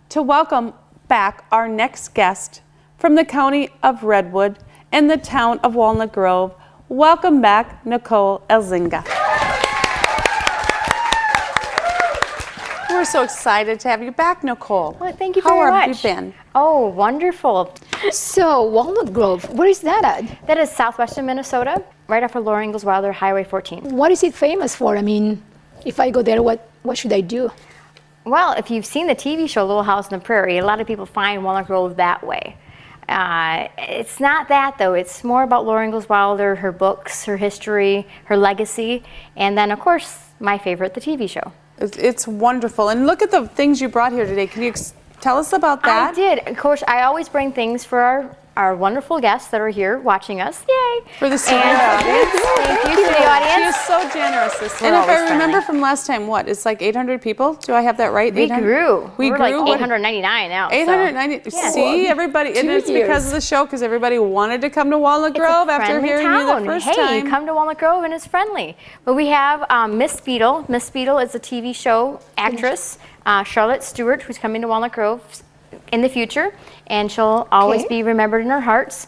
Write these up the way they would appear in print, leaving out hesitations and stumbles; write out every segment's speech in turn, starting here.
to welcome back our next guest from the county of Redwood and the town of Walnut Grove. Welcome back, Nicole Elzenga. We're so excited to have you back, Nicole. Well, thank you very much. How have you been? Oh, wonderful. So, Walnut Grove, where is that at? That is southwestern Minnesota, right off of Laura Ingalls Wilder Highway 14. What is it famous for? I mean, if I go there, what should I do? Well, if you've seen the TV show Little House on the Prairie, a lot of people find Walnut Grove that way. It's not that, though. It's more about Laura Ingalls Wilder, her books, her history, her legacy, and then, of course, my favorite, the TV show. It's wonderful. And look at the things you brought here today. Can you tell us about that? I did. Of course, I always bring things for our wonderful guests that are here watching us. Yay! For the senior audience. Thank you for the audience. She is so generous this year. And if I remember from last time, what? It's like 800 people? Do I have that right? We grew. We're like 899 now. 890. So. Yeah. See, everybody, and it's because of the show, because everybody wanted to come to Walnut Grove after hearing you the first time. Hey, come to Walnut Grove and it's friendly. But we have Miss Beadle. Miss Beadle is a TV show actress. Charlotte Stewart, who's coming to Walnut Grove in the future, and she'll always be remembered in our hearts.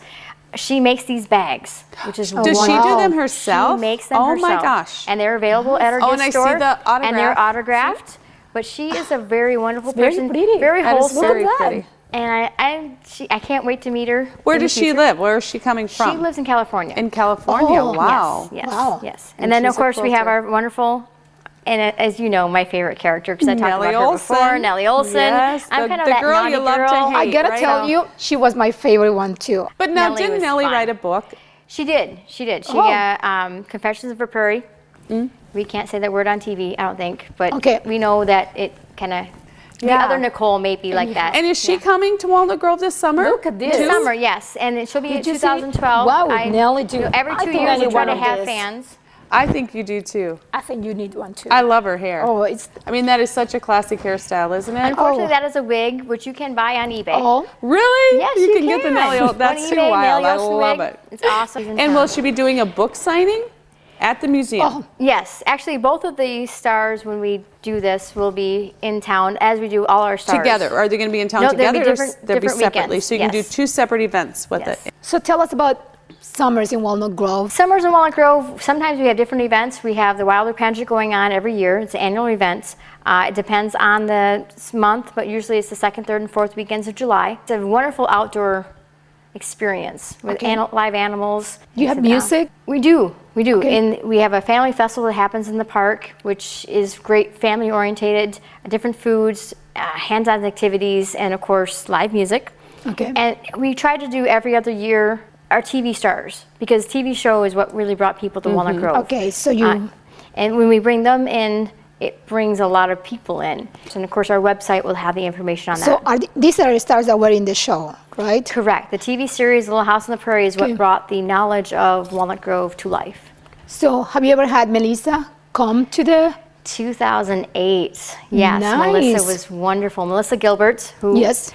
She makes these bags, which is Does she do them herself? She makes them herself. Oh my gosh. And they're available at our gift store. I see the autograph. And they're autographed. But she is a very wonderful Very person. pretty. Very wholesome. Very pretty. And I can't wait to meet her. Where does she live? Where is she coming from? She lives in California. In California, Oh, wow. Yes, Wow. yes. And then, of course, we have our wonderful, and as you know, my favorite character, because I talked about her before, Nellie Olson. Yes, I'm kind of the that girl naughty you love girl. to hate. I gotta tell you, she was my favorite one too. But now, Nellie didn't was Nellie fun. write a book? She did. She did. She Confessions of a Prairie. We can't say that word on TV, I don't think, but we know that it kind of. The other Nicole may be like that. And is she coming to Walnut Grove this summer? Look at this. This summer, yes, and she'll be in 2012. Wow, Nellie too. Every I 2 think I years we need try one to of have this. fans. I think you do too. I think you need one too. I love her hair. Oh, it's. I mean, that is such a classic hairstyle, isn't it? Unfortunately, that is a wig, which you can buy on eBay. Oh, Really? Yes, you you can get the Nellie. On That's too eBay, wild. Nellie I Olson love wig. it. It's awesome. And will she be doing a book signing at the museum? Oh. Yes, actually, both of the stars, when we do this, will be in town, as we do all our stars. Together? Are they going to be in town No, together? they'll be different, They'll be different separately. weekends. So you can do two separate events with it. so tell us about summers in Walnut Grove. Summers in Walnut Grove, sometimes we have different events. We have the Wilder Pageant going on every year. It's an annual event. It depends on the month, but usually it's the second, third, and fourth weekends of July. It's a wonderful outdoor experience with live animals. You have music? We do. And we have a family festival that happens in the park, which is great, family orientated, different foods, hands-on activities, and of course, live music. Okay. And we try to do every other year our TV stars, because TV show is what really brought people to Walnut Grove. Okay, so you. And when we bring them in, it brings a lot of people in. And of course, our website will have the information on that. So these are the stars that were in the show, right? Correct. The TV series Little House on the Prairie is what brought the knowledge of Walnut Grove to life. So have you ever had Melissa come to the? 2008. Yes, Nice. Melissa was wonderful. Melissa Gilbert, who Yes.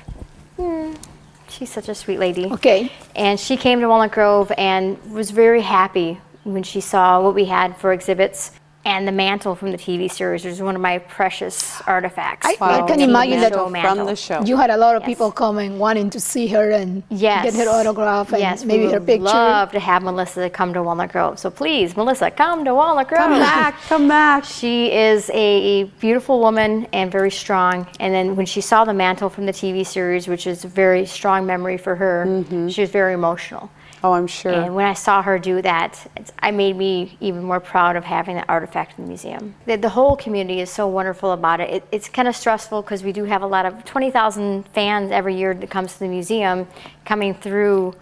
she's such a sweet lady. Okay. And she came to Walnut Grove and was very happy when she saw what we had for exhibits and the mantle from the TV series, which is one of my precious artifacts. I can imagine that from the show. You had a lot of people coming wanting to see her and get her autograph and maybe her picture. Love to have Melissa come to Walnut Grove. So please, Melissa, come to Walnut Grove. Come back, come back. She is a beautiful woman and very strong. And then when she saw the mantle from the TV series, which is a very strong memory for her, she was very emotional. Oh, I'm sure. And when I saw her do that, it made me even more proud of having that artifact in the museum. The whole community is so wonderful about it. It's kind of stressful because we do have a lot of 20,000 fans every year that comes to the museum coming through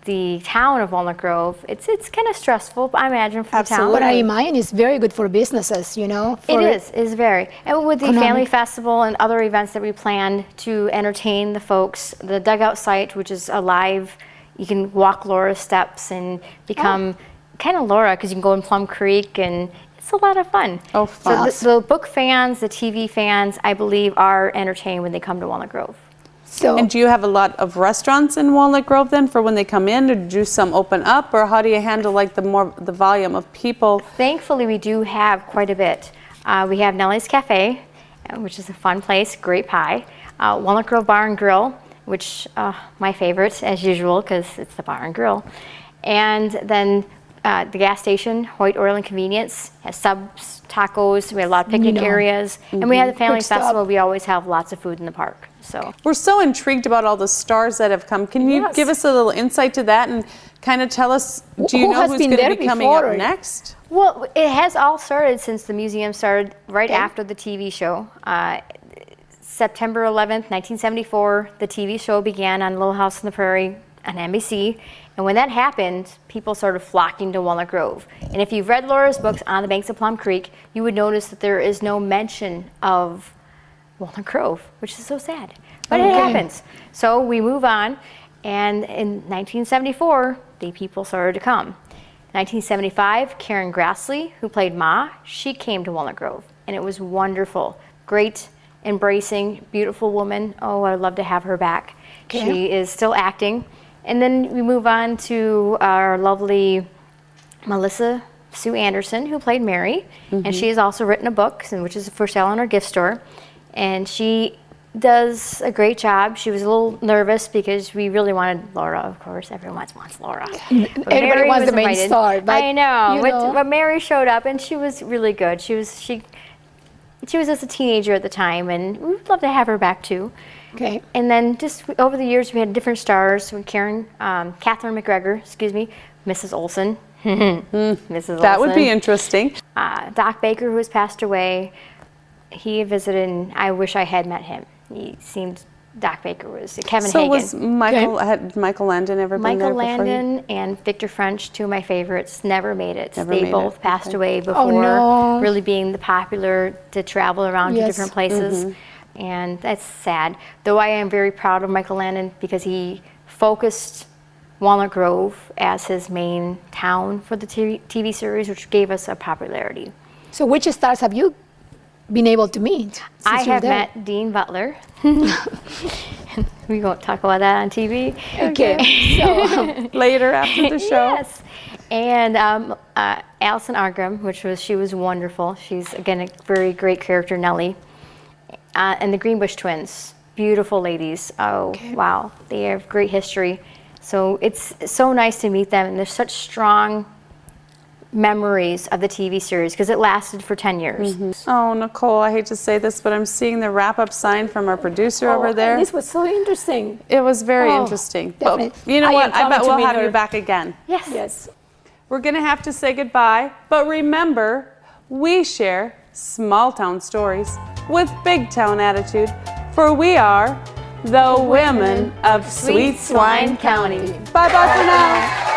the town of Walnut Grove. It's kind of stressful, I imagine, for the town. But I imagine it's very good for businesses, you know? It's very. And with the Family Festival and other events that we plan to entertain the folks, the Dugout site, which is a live, you can walk Laura's steps and become kind of Laura, because you can go in Plum Creek, and it's a lot of fun. Oh, fun. So the book fans, the TV fans, I believe, are entertained when they come to Walnut Grove. So, and do you have a lot of restaurants in Walnut Grove then for when they come in, or do some open up, or how do you handle like the volume of people? Thankfully, we do have quite a bit. We have Nellie's Cafe, which is a fun place, great pie. Walnut Grove Bar and Grill, which my favorite as usual because it's the bar and grill. And then the gas station, Hoyt Oil and Convenience, has subs, tacos. We have a lot of picnic areas. And we have the Family Festival. We always have lots of food in the park. So we're so intrigued about all the stars that have come. Can you give us a little insight to that and kind of tell us, do you know who's going to be coming up next? Well, it has all started since the museum started right after the TV show. September 11th, 1974, the TV show began on Little House on the Prairie on NBC. And when that happened, people started flocking to Walnut Grove. And if you've read Laura's books On the Banks of Plum Creek, you would notice that there is no mention of Walnut Grove, which is so sad. But it happens. So we move on. And in 1974, the people started to come. 1975, Karen Grassley, who played Ma, she came to Walnut Grove. And it was wonderful. Great, embracing, beautiful woman. Oh, I'd love to have her back. She is still acting. And then we move on to our lovely Melissa Sue Anderson, who played Mary. And she has also written a book, which is for sale in our gift store. And she does a great job. She was a little nervous because we really wanted Laura, of course. Everyone wants Laura. Everybody wants the main star. But, I know. But Mary showed up, and she was really good. She was just a teenager at the time, and we'd love to have her back too. Okay. And then just over the years, we had different stars. Catherine McGregor, Mrs. Olson. Mrs. Olson. That would be interesting. Doc Baker, who has passed away, he visited, and I wish I had met him. He seemed, Doc Baker was, Kevin Hagen. Was had Michael Landon ever been there before you? Michael Landon and Victor French, two of my favorites, never made it. They both passed away before really being the popular to travel around to different places. And that's sad. Though I am very proud of Michael Landon because he focused Walnut Grove as his main town for the TV series, which gave us a popularity. So which stars have you been able to meet? I have met Dean Butler. We won't talk about that on TV. Okay. So later after the show. Yes. And Allison Argram, she was wonderful. She's, again, a very great character, Nellie. And the Greenbush twins, beautiful ladies. Oh, wow. They have great history. So it's so nice to meet them. And there's such strong memories of the TV series because it lasted for 10 years. Oh, Nicole, I hate to say this, but I'm seeing the wrap-up sign from our producer over there. This was so interesting. It was very interesting. But you know what? I bet we'll have you back again. Yes. We're going to have to say goodbye, but remember, we share small town stories with big town attitude, for we are the women of Sweet Swine County. Bye-bye for now.